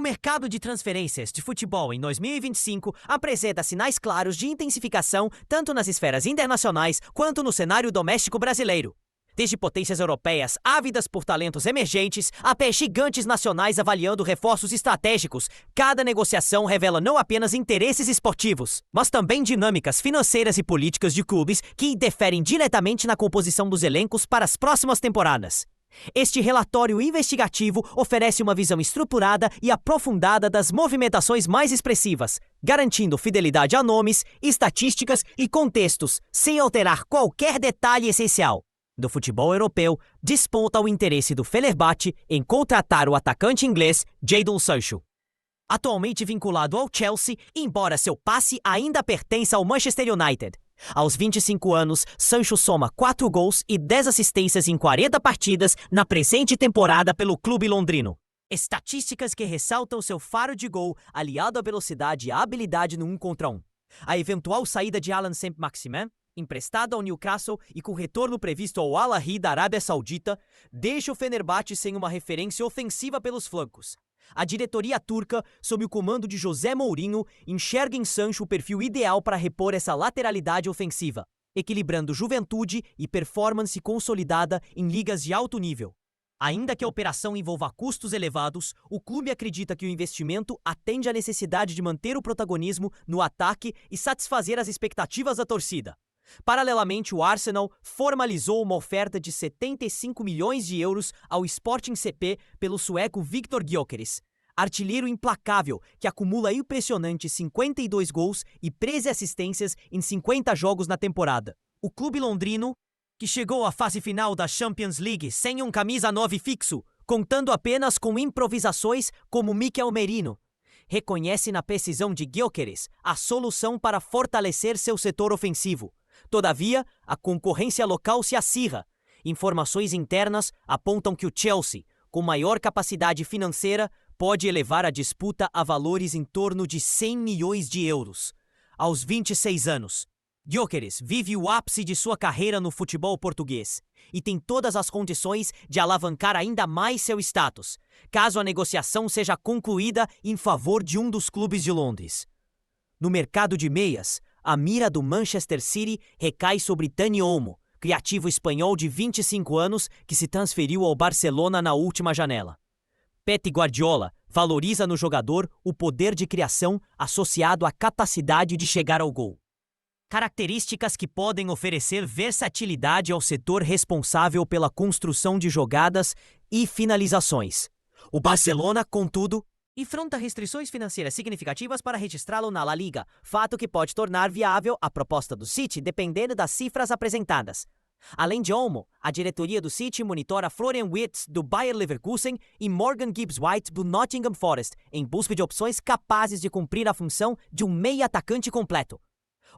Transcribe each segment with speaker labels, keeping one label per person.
Speaker 1: mercado de transferências de futebol em 2025 apresenta sinais claros de intensificação tanto nas esferas internacionais quanto no cenário doméstico brasileiro. Desde potências europeias ávidas por talentos emergentes até gigantes nacionais avaliando reforços estratégicos, cada negociação revela não apenas interesses esportivos, mas também dinâmicas financeiras e políticas de clubes que interferem diretamente na composição dos elencos para as próximas temporadas. Este relatório investigativo oferece uma visão estruturada e aprofundada das movimentações mais expressivas, garantindo fidelidade a nomes, estatísticas e contextos, sem alterar qualquer detalhe essencial. Do futebol europeu, desponta o interesse do Fenerbahçe em contratar o atacante inglês Jadon Sancho. Atualmente vinculado ao Chelsea, embora seu passe ainda pertença ao Manchester United. Aos 25 anos, Sancho soma 4 gols e 10 assistências em 40 partidas na presente temporada pelo clube londrino. Estatísticas que ressaltam seu faro de gol, aliado à velocidade e à habilidade no 1 contra 1. A eventual saída de Alan Saint-Maximin, emprestado ao Newcastle e com retorno previsto ao Al Ahly da Arábia Saudita, deixa o Fenerbahçe sem uma referência ofensiva pelos flancos. A diretoria turca, sob o comando de José Mourinho, enxerga em Sancho o perfil ideal para repor essa lateralidade ofensiva, equilibrando juventude e performance consolidada em ligas de alto nível. Ainda que a operação envolva custos elevados, o clube acredita que o investimento atende à necessidade de manter o protagonismo no ataque e satisfazer as expectativas da torcida. Paralelamente, o Arsenal formalizou uma oferta de 75 milhões de euros ao Sporting CP pelo sueco Viktor Gyökeres, artilheiro implacável que acumula impressionantes 52 gols e 13 assistências em 50 jogos na temporada. O clube londrino, que chegou à fase final da Champions League sem um camisa 9 fixo, contando apenas com improvisações como Mikel Merino, reconhece na precisão de Gyökeres a solução para fortalecer seu setor ofensivo. Todavia, a concorrência local se acirra. Informações internas apontam que o Chelsea, com maior capacidade financeira, pode elevar a disputa a valores em torno de 100 milhões de euros. Aos 26 anos, Gyökeres vive o ápice de sua carreira no futebol português e tem todas as condições de alavancar ainda mais seu status, caso a negociação seja concluída em favor de um dos clubes de Londres. No mercado de meias, a mira do Manchester City recai sobre Dani Olmo, criativo espanhol de 25 anos que se transferiu ao Barcelona na última janela. Pep Guardiola valoriza no jogador o poder de criação associado à capacidade de chegar ao gol. Características que podem oferecer versatilidade ao setor responsável pela construção de jogadas e finalizações. O Barcelona, contudo, enfrenta restrições financeiras significativas para registrá-lo na La Liga, fato que pode tornar viável a proposta do City dependendo das cifras apresentadas. Além de Olmo, a diretoria do City monitora Florian Wirtz do Bayer Leverkusen e Morgan Gibbs-White do Nottingham Forest, em busca de opções capazes de cumprir a função de um meia-atacante completo.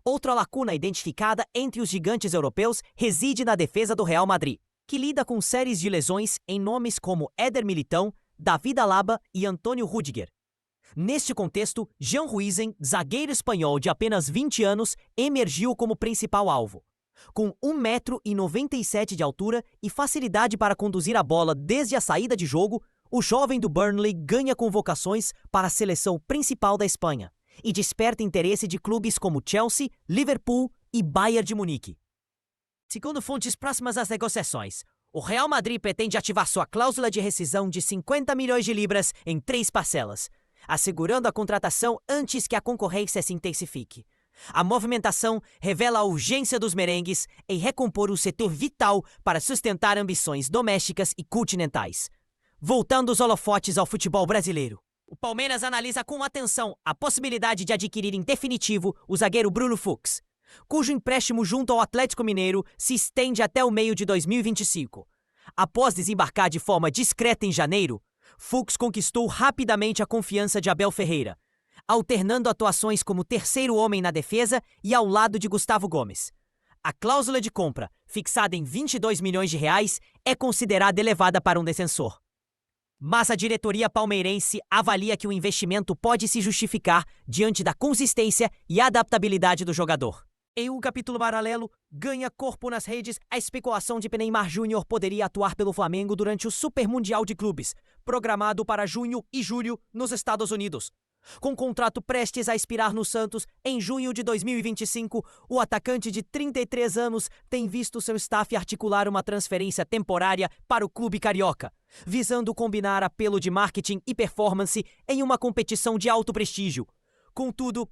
Speaker 1: Outra lacuna identificada entre os gigantes europeus reside na defesa do Real Madrid, que lida com séries de lesões em nomes como Éder Militão, David Alaba e Antônio Rüdiger. Neste contexto, Jan Huijsen, zagueiro espanhol de apenas 20 anos, emergiu como principal alvo. Com 1,97 m de altura e facilidade para conduzir a bola desde a saída de jogo, o jovem do Burnley ganha convocações para a seleção principal da Espanha e desperta interesse de clubes como Chelsea, Liverpool e Bayern de Munique. Segundo fontes próximas às negociações, o Real Madrid pretende ativar sua cláusula de rescisão de 50 milhões de libras em 3 parcelas, assegurando a contratação antes que a concorrência se intensifique. A movimentação revela a urgência dos merengues em recompor o setor vital para sustentar ambições domésticas e continentais. Voltando os holofotes ao futebol brasileiro, o Palmeiras analisa com atenção a possibilidade de adquirir em definitivo o zagueiro Bruno Fux, cujo empréstimo junto ao Atlético Mineiro se estende até o meio de 2025. Após desembarcar de forma discreta em janeiro, Fux conquistou rapidamente a confiança de Abel Ferreira, alternando atuações como terceiro homem na defesa e ao lado de Gustavo Gomes. A cláusula de compra, fixada em 22 milhões de reais, é considerada elevada para um defensor. Mas a diretoria palmeirense avalia que o investimento pode se justificar diante da consistência e adaptabilidade do jogador. Em um capítulo paralelo, ganha corpo nas redes a especulação de que Neymar Júnior poderia atuar pelo Flamengo durante o Super Mundial de Clubes, programado para junho e julho nos Estados Unidos. Com contrato prestes a expirar no Santos em junho de 2025, o atacante de 33 anos tem visto seu staff articular uma transferência temporária para o clube carioca, visando combinar apelo de marketing e performance em uma competição de alto prestígio. Contudo,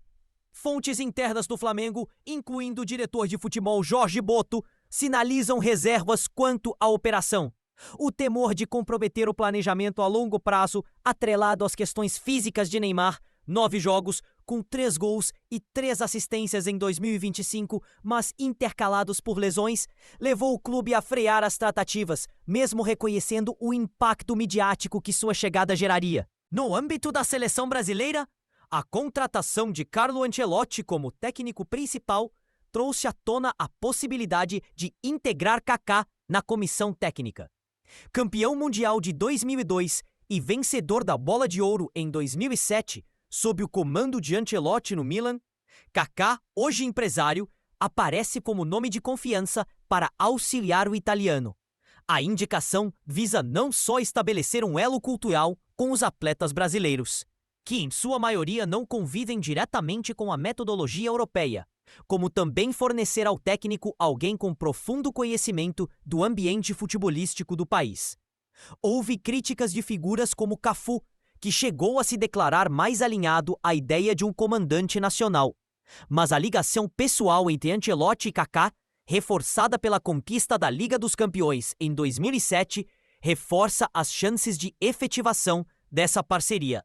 Speaker 1: fontes internas do Flamengo, incluindo o diretor de futebol Jorge Boto, sinalizam reservas quanto à operação. O temor de comprometer o planejamento a longo prazo, atrelado às questões físicas de Neymar, 9 jogos, com 3 gols e 3 assistências em 2025, mas intercalados por lesões, levou o clube a frear as tratativas, mesmo reconhecendo o impacto midiático que sua chegada geraria. No âmbito da seleção brasileira, a contratação de Carlo Ancelotti como técnico principal trouxe à tona a possibilidade de integrar Kaká na comissão técnica. Campeão mundial de 2002 e vencedor da Bola de Ouro em 2007, sob o comando de Ancelotti no Milan, Kaká, hoje empresário, aparece como nome de confiança para auxiliar o italiano. A indicação visa não só estabelecer um elo cultural com os atletas brasileiros, que em sua maioria não convivem diretamente com a metodologia europeia, como também fornecer ao técnico alguém com profundo conhecimento do ambiente futebolístico do país. Houve críticas de figuras como Cafu, que chegou a se declarar mais alinhado à ideia de um comandante nacional. Mas a ligação pessoal entre Ancelotti e Kaká, reforçada pela conquista da Liga dos Campeões em 2007, reforça as chances de efetivação dessa parceria.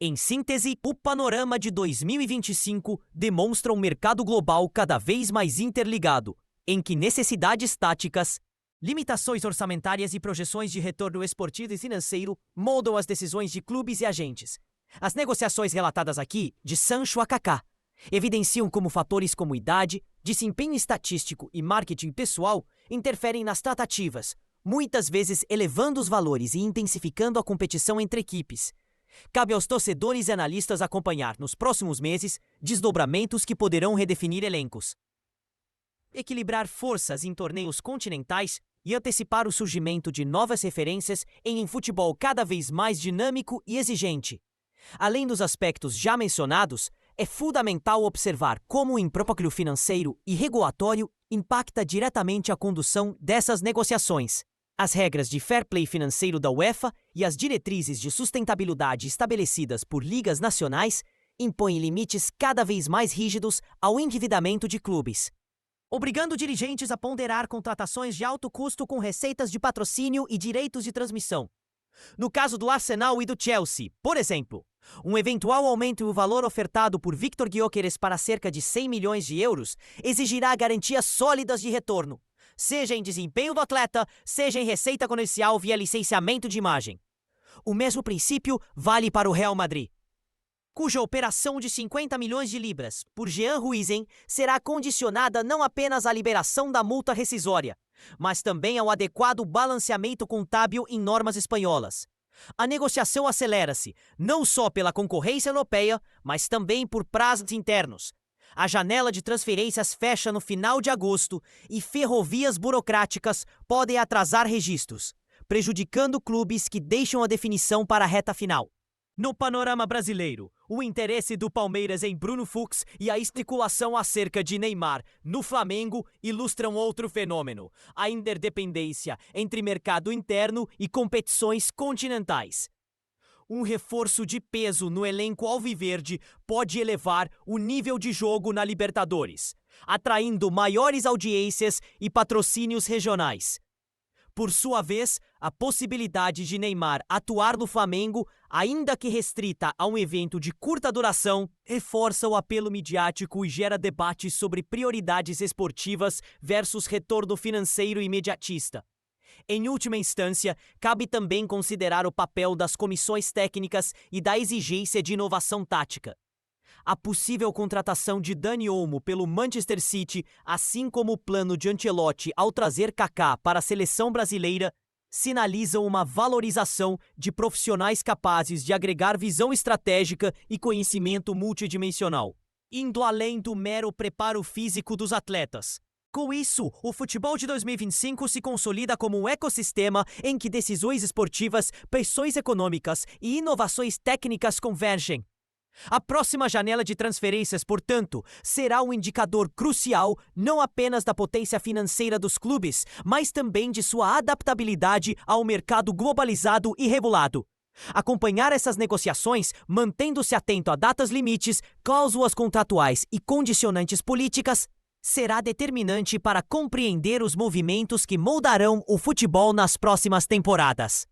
Speaker 1: Em síntese, o panorama de 2025 demonstra um mercado global cada vez mais interligado, em que necessidades táticas, limitações orçamentárias e projeções de retorno esportivo e financeiro moldam as decisões de clubes e agentes. As negociações relatadas aqui, de Sancho a Kaká, evidenciam como fatores como idade, desempenho estatístico e marketing pessoal interferem nas tratativas, muitas vezes elevando os valores e intensificando a competição entre equipes. Cabe aos torcedores e analistas acompanhar, nos próximos meses, desdobramentos que poderão redefinir elencos, equilibrar forças em torneios continentais e antecipar o surgimento de novas referências em um futebol cada vez mais dinâmico e exigente. Além dos aspectos já mencionados, é fundamental observar como o imbróglio financeiro e regulatório impacta diretamente a condução dessas negociações. As regras de fair play financeiro da UEFA e as diretrizes de sustentabilidade estabelecidas por ligas nacionais impõem limites cada vez mais rígidos ao endividamento de clubes, obrigando dirigentes a ponderar contratações de alto custo com receitas de patrocínio e direitos de transmissão. No caso do Arsenal e do Chelsea, por exemplo, um eventual aumento no valor ofertado por Victor Gyökeres para cerca de 100 milhões de euros exigirá garantias sólidas de retorno, seja em desempenho do atleta, seja em receita comercial via licenciamento de imagem. O mesmo princípio vale para o Real Madrid, cuja operação de 50 milhões de libras por Jean Huijsen será condicionada não apenas à liberação da multa rescisória, mas também ao adequado balanceamento contábil em normas espanholas. A negociação acelera-se, não só pela concorrência europeia, mas também por prazos internos. A janela de transferências fecha no final de agosto e ferrovias burocráticas podem atrasar registros, prejudicando clubes que deixam a definição para a reta final. No panorama brasileiro, o interesse do Palmeiras em Bruno Fux e a especulação acerca de Neymar no Flamengo ilustram outro fenômeno: a interdependência entre mercado interno e competições continentais. Um reforço de peso no elenco alviverde pode elevar o nível de jogo na Libertadores, atraindo maiores audiências e patrocínios regionais. Por sua vez, a possibilidade de Neymar atuar no Flamengo, ainda que restrita a um evento de curta duração, reforça o apelo midiático e gera debates sobre prioridades esportivas versus retorno financeiro imediatista. Em última instância, cabe também considerar o papel das comissões técnicas e da exigência de inovação tática. A possível contratação de Dani Olmo pelo Manchester City, assim como o plano de Ancelotti ao trazer Kaká para a seleção brasileira, sinalizam uma valorização de profissionais capazes de agregar visão estratégica e conhecimento multidimensional. indo além do mero preparo físico dos atletas. Com isso, o futebol de 2025 se consolida como um ecossistema em que decisões esportivas, pressões econômicas e inovações técnicas convergem. A próxima janela de transferências, portanto, será um indicador crucial não apenas da potência financeira dos clubes, mas também de sua adaptabilidade ao mercado globalizado e regulado. Acompanhar essas negociações, mantendo-se atento a datas limites, cláusulas contratuais e condicionantes políticas, será determinante para compreender os movimentos que moldarão o futebol nas próximas temporadas.